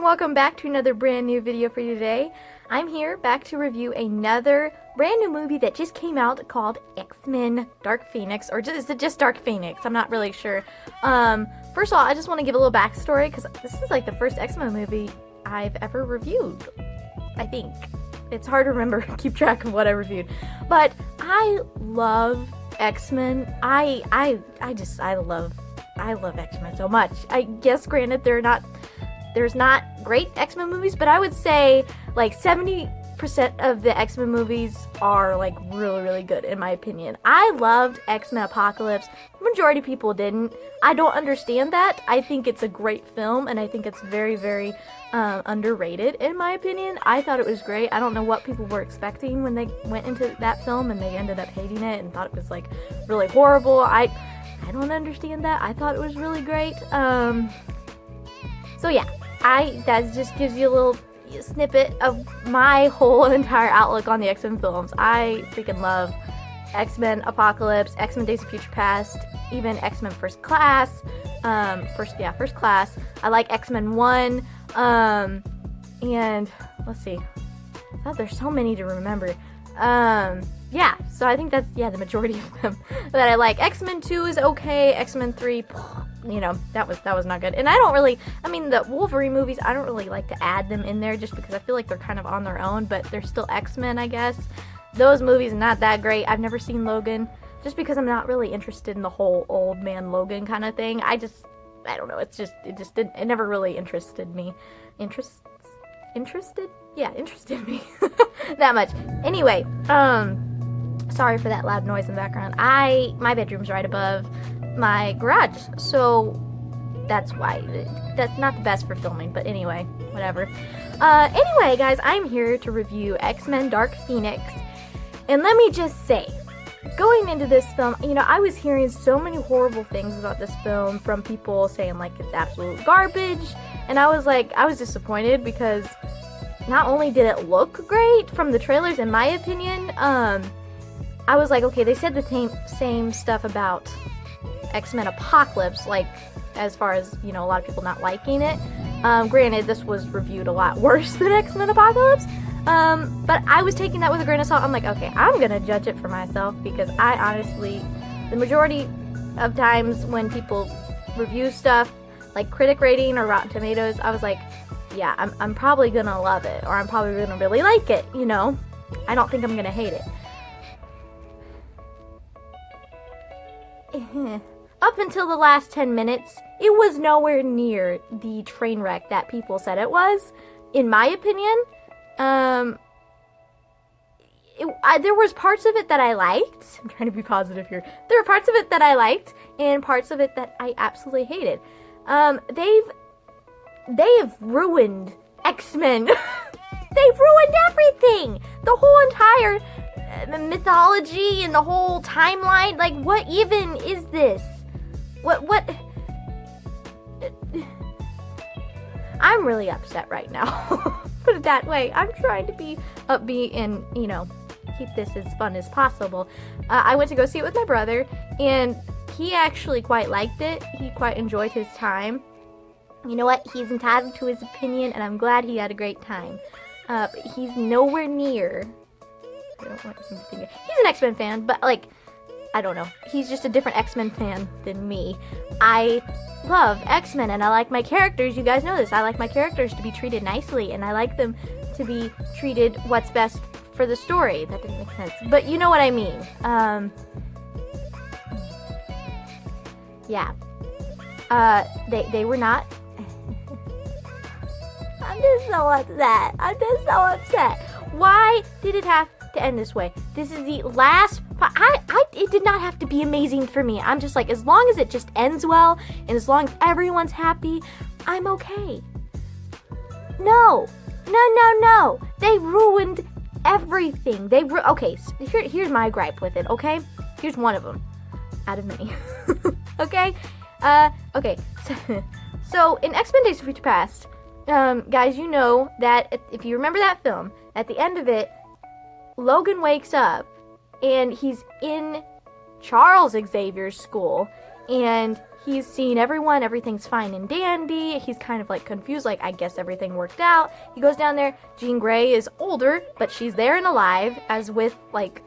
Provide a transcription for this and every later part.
welcome back to another brand new video for you today. I'm here back to review another brand new movie that just came out called X-Men Dark Phoenix, or is it just Dark Phoenix? I'm not really sure. First of all, I just want to give a little backstory because this is like the first X-Men movie I've ever reviewed, I think. It's hard to remember, keep track of what I reviewed. But I love X-Men. I love X-Men so much. I guess, granted, there's not great X-Men movies, but I would say like 70% of the X-Men movies are like really, really good in my opinion. I loved X-Men Apocalypse. Majority of people didn't. I don't understand that. I think it's a great film, and I think it's very, very underrated in my opinion. I thought it was great. I don't know what people were expecting when they went into that film, and they ended up hating it and thought it was like really horrible. I don't understand that. I thought it was really great. So yeah, that just gives you a little snippet of my whole entire outlook on the X-Men films. I freaking love X-Men Apocalypse, X-Men Days of Future Past, even X-Men First Class. First Class. I like X-Men 1. And let's see. Oh, there's so many to remember. Yeah, so I think that's, the majority of them that I like. X-Men 2 is okay. X-Men 3, you know, that was not good. And I don't really, the Wolverine movies, I don't really like to add them in there just because I feel like they're kind of on their own, but they're still X-Men, I guess. Those movies are not that great. I've never seen Logan, just because I'm not really interested in the whole old man Logan kind of thing. I don't know, it never really interested me. Interested me that much. Anyway, sorry for that loud noise in the background. My bedroom's right above my garage, so that's why. That's not the best for filming, but anyway, whatever. Anyway, guys, I'm here to review X-Men Dark Phoenix, and let me just say, going into this film, I was hearing so many horrible things about this film from people saying like it's absolute garbage, and I was disappointed because not only did it look great from the trailers, in my opinion, I was like, okay, they said the same stuff about X-Men Apocalypse, like, as far as, a lot of people not liking it. Granted, this was reviewed a lot worse than X-Men Apocalypse, but I was taking that with a grain of salt. I'm like, okay, I'm gonna judge it for myself, because I honestly, the majority of times when people review stuff, like critic rating or Rotten Tomatoes, I was like, yeah, I'm probably gonna love it, or I'm probably gonna really like it, I don't think I'm gonna hate it. Up until the last 10 minutes, it was nowhere near the train wreck that people said it was, in my opinion. There was parts of it that I liked. I'm trying to be positive here. There were parts of it that I liked, and parts of it that I absolutely hated. They have ruined X-Men. They've ruined everything! The whole entire mythology and the whole timeline. Like, what even is this? What? I'm really upset right now. Put it that way. I'm trying to be upbeat and, keep this as fun as possible. I went to go see it with my brother, and he actually quite liked it. He quite enjoyed his time. You know what? He's entitled to his opinion, and I'm glad he had a great time. But he's nowhere near... I don't want him to think he's an X-Men fan, but, I don't know. He's just a different X-Men fan than me. I love X-Men, and I like my characters. You guys know this. I like my characters to be treated nicely, and I like them to be treated what's best for the story. That didn't make sense. But you know what I mean. Yeah. They were not... I'm just so upset. Why did it have to end this way? This is the last... it did not have to be amazing for me. I'm just like, as long as it just ends well, and as long as everyone's happy, I'm okay. No. They ruined everything. Okay, so here's my gripe with it, okay? Here's one of them, out of many. Okay? Okay. So, in X-Men Days of Future Past, guys, you know that if you remember that film, at the end of it, Logan wakes up, and he's in Charles Xavier's school, and he's seen everyone, everything's fine and dandy. He's kind of like confused, like, I guess everything worked out. He goes down there. Jean Grey is older, but she's there and alive, as with, like,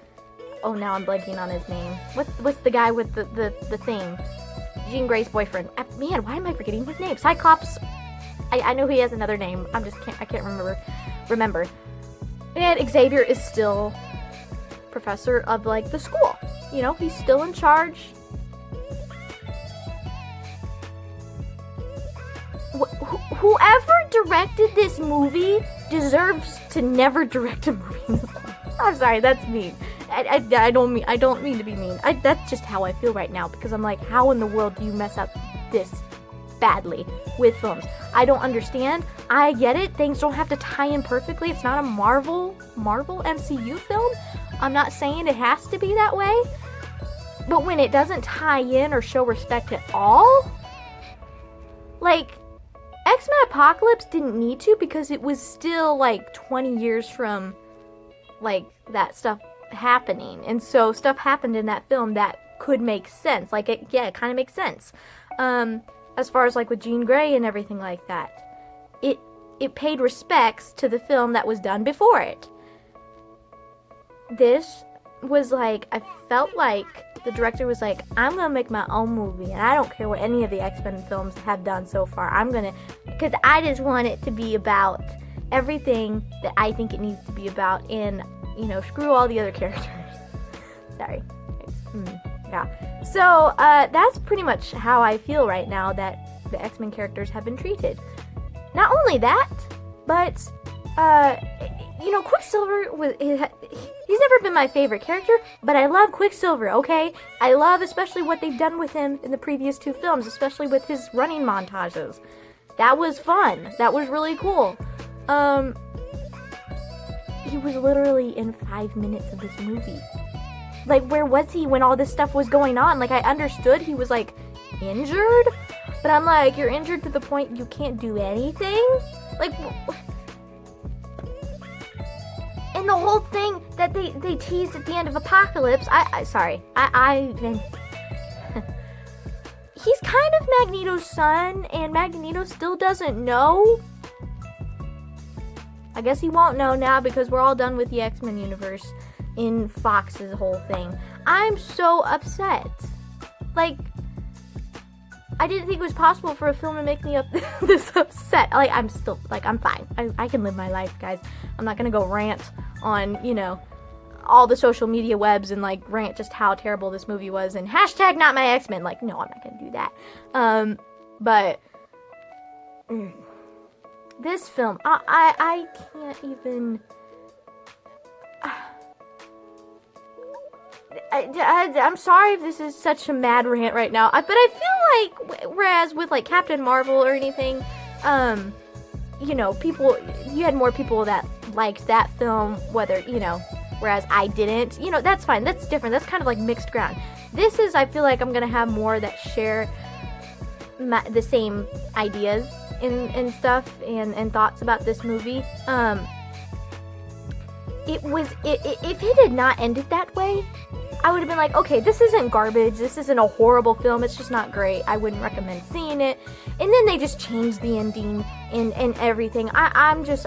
oh, now I'm blanking on his name. What's the guy with the thing? Jean Grey's boyfriend. Man, why am I forgetting his name? Cyclops. I know he has another name. I can't remember. And Xavier is still professor of, like, the school. You know, he's still in charge. Whoever directed this movie deserves to never direct a movie in this life. I'm sorry, that's mean. I don't mean to be mean. That's just how I feel right now, because I'm like, how in the world do you mess up this badly with films? I don't understand. I get it. Things don't have to tie in perfectly. It's not a Marvel MCU film. I'm not saying it has to be that way. But when it doesn't tie in or show respect at all, like, X-Men Apocalypse didn't need to, because it was still, like, 20 years from, like, that stuff happening. And so stuff happened in that film that could make sense. Like, it kind of makes sense. As far as, like, with Jean Grey and everything like that. It paid respects to the film that was done before it. This was, like, I felt like the director was like, I'm gonna make my own movie, and I don't care what any of the X-Men films have done so far. Because I just want it to be about everything that I think it needs to be about, and, you know, screw all the other characters. Sorry. Yeah. So, that's pretty much how I feel right now that the X-Men characters have been treated. Not only that, but, you know, Quicksilver he's never been my favorite character, but I love Quicksilver, okay? I love especially what they've done with him in the previous two films, especially with his running montages. That was fun. That was really cool. He was literally in 5 minutes of this movie. Like, where was he when all this stuff was going on? Like, I understood he was, like, injured, but I'm like, you're injured to the point you can't do anything? Like, and the whole thing that they teased at the end of Apocalypse, he's kind of Magneto's son, and Magneto still doesn't know. I guess he won't know now, because we're all done with the X-Men universe in Fox's whole thing. I'm so upset. Like, I didn't think it was possible for a film to make me this upset. Like, I'm still, like, I'm fine. I can live my life, guys. I'm not gonna go rant on, you know, all the social media webs and, like, rant just how terrible this movie was and hashtag not my X-Men. Like, no, I'm not gonna do that. But this film, I can't even. I'm sorry if this is such a mad rant right now, but I feel like, whereas with, like, Captain Marvel or anything, you know, you had more people that liked that film, whether, you know, whereas I didn't, you know, that's fine, that's different, that's kind of like mixed ground. This is, I feel like I'm gonna have more that share the same ideas and stuff and thoughts about this movie. If it had not ended that way, I would have been like, okay, this isn't garbage, this isn't a horrible film, it's just not great, I wouldn't recommend seeing it. And then they just changed the ending and everything. I'm just,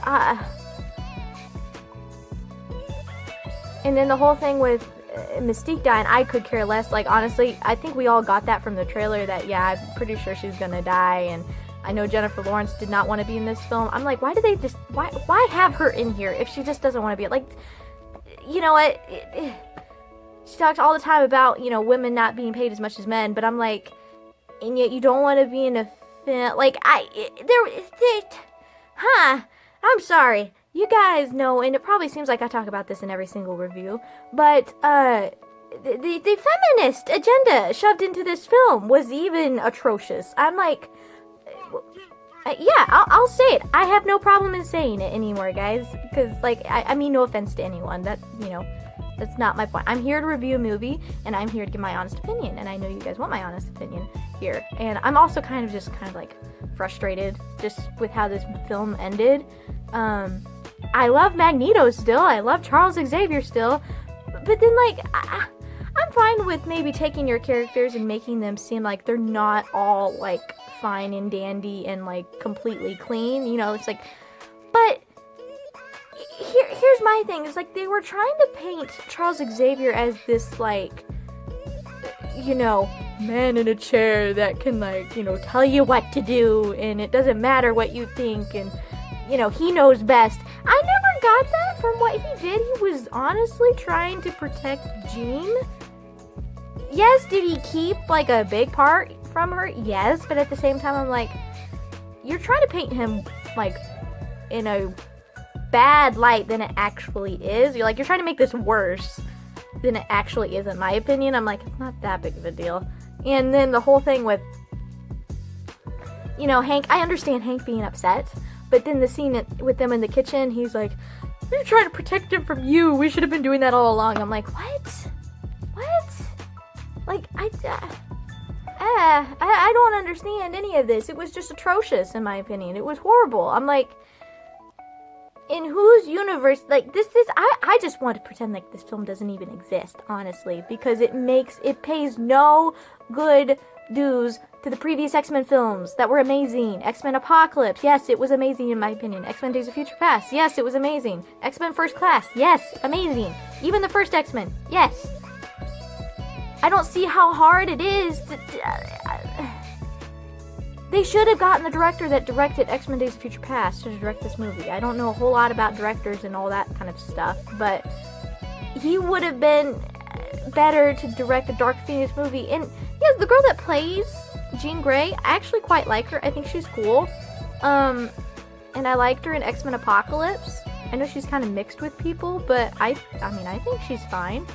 and then the whole thing with Mystique dying, I could care less. Like, honestly, I think we all got that from the trailer, that, yeah, I'm pretty sure she's gonna die, and I know Jennifer Lawrence did not want to be in this film. I'm like, why have her in here if she just doesn't want to be? Like, you know what? She talks all the time about, you know, women not being paid as much as men, but I'm like, and yet you don't want to be in a film. Like, I'm sorry. You guys know, and it probably seems like I talk about this in every single review, but, the feminist agenda shoved into this film was even atrocious. I'm like, yeah, I'll say it. I have no problem in saying it anymore, guys, because, like, I mean no offense to anyone. That, you know, that's not my point. I'm here to review a movie, and I'm here to give my honest opinion, and I know you guys want my honest opinion here. And I'm also kind of like frustrated just with how this film ended. I love Magneto still. I love Charles Xavier still. But then, like, I'm fine with maybe taking your characters and making them seem like they're not all, like, fine and dandy and, like, completely clean, you know, it's like, but here's my thing, it's like, they were trying to paint Charles Xavier as this, like, you know, man in a chair that can, like, you know, tell you what to do, and it doesn't matter what you think, and, you know, he knows best. I never got that from what he did. He was honestly trying to protect Jean. Yes, did he keep, like, a big part from her? Yes, but at the same time, I'm like, you're trying to paint him, like, in a bad light than it actually is. You're trying to make this worse than it actually is, in my opinion. I'm like, it's not that big of a deal. And then the whole thing with, you know, Hank, I understand Hank being upset, but then the scene with them in the kitchen, he's like, we're trying to protect him from you. We should have been doing that all along. I'm like, what? What? Like, I don't understand any of this. It was just atrocious, in my opinion. It was horrible. I'm like, in whose universe, like, I just want to pretend like this film doesn't even exist, honestly, because it pays no good dues to the previous X-Men films that were amazing. X-Men Apocalypse, yes, it was amazing in my opinion. X-Men Days of Future Past, yes, it was amazing. X-Men First Class, yes, amazing. Even the first X-Men, yes. I don't see how hard it is to... They should have gotten the director that directed X-Men Days of Future Past to direct this movie. I don't know a whole lot about directors and all that kind of stuff, but he would have been better to direct a Dark Phoenix movie. And yes, the girl that plays Jean Grey, I actually quite like her. I think she's cool. And I liked her in X-Men Apocalypse. I know she's kind of mixed with people, but I mean, I think she's fine.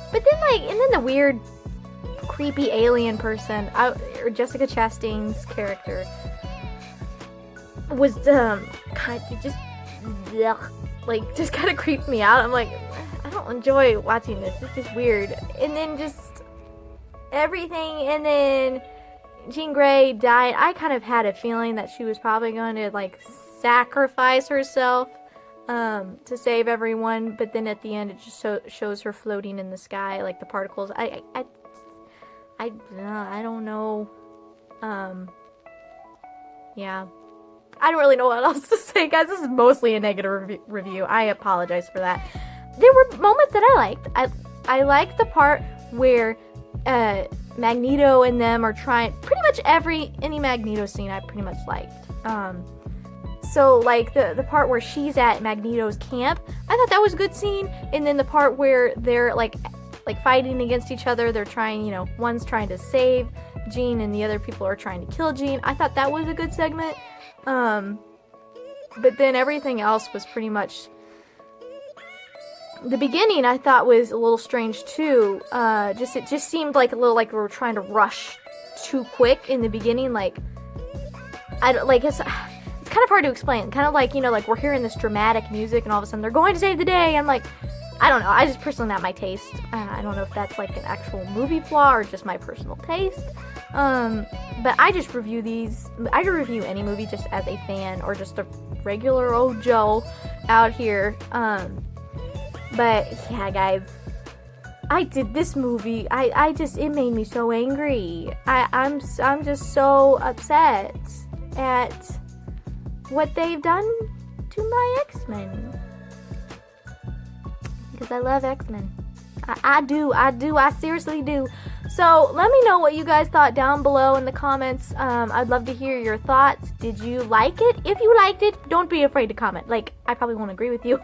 But then, like, and then the weird, creepy alien person, or Jessica Chastain's character, was kind of just, ugh, like, just kind of creeped me out. I'm like, I don't enjoy watching this. This is weird. And then just everything, and then Jean Grey died. I kind of had a feeling that she was probably going to, like, sacrifice herself to save everyone, but then at the end it just shows her floating in the sky, like the particles. I don't know. Yeah. I don't really know what else to say, guys. This is mostly a negative review. I apologize for that. There were moments that I liked. I liked the part where Magneto and them are trying, pretty much any Magneto scene I pretty much liked. So, like, the part where she's at Magneto's camp, I thought that was a good scene. And then the part where they're, like fighting against each other, they're trying, you know, one's trying to save Jean and the other people are trying to kill Jean. I thought that was a good segment. But then everything else was pretty much... The beginning I thought was a little strange, too. It just seemed like a little like we were trying to rush too quick in the beginning. Like, it's kind of hard to explain. Kind of like, you know, like we're hearing this dramatic music and all of a sudden they're going to save the day. I'm like, I don't know. I just personally, not my taste. I don't know if that's like an actual movie flaw or just my personal taste. But I just review these. I review any movie just as a fan or just a regular old Joe out here. But yeah, guys, I did this movie. It made me so angry. I'm just so upset at what they've done to my X-Men. Because I love X-Men. I do. I seriously do. So, let me know what you guys thought down below in the comments. I'd love to hear your thoughts. Did you like it? If you liked it, don't be afraid to comment. Like, I probably won't agree with you.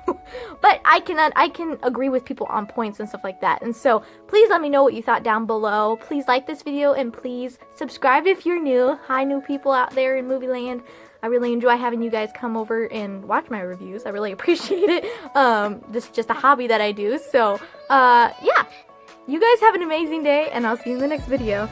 But I can agree with people on points and stuff like that. And so, please let me know what you thought down below. Please like this video and please subscribe if you're new. Hi, new people out there in movie land. I really enjoy having you guys come over and watch my reviews. I really appreciate it. This is just a hobby that I do. So, yeah. You guys have an amazing day, and I'll see you in the next video.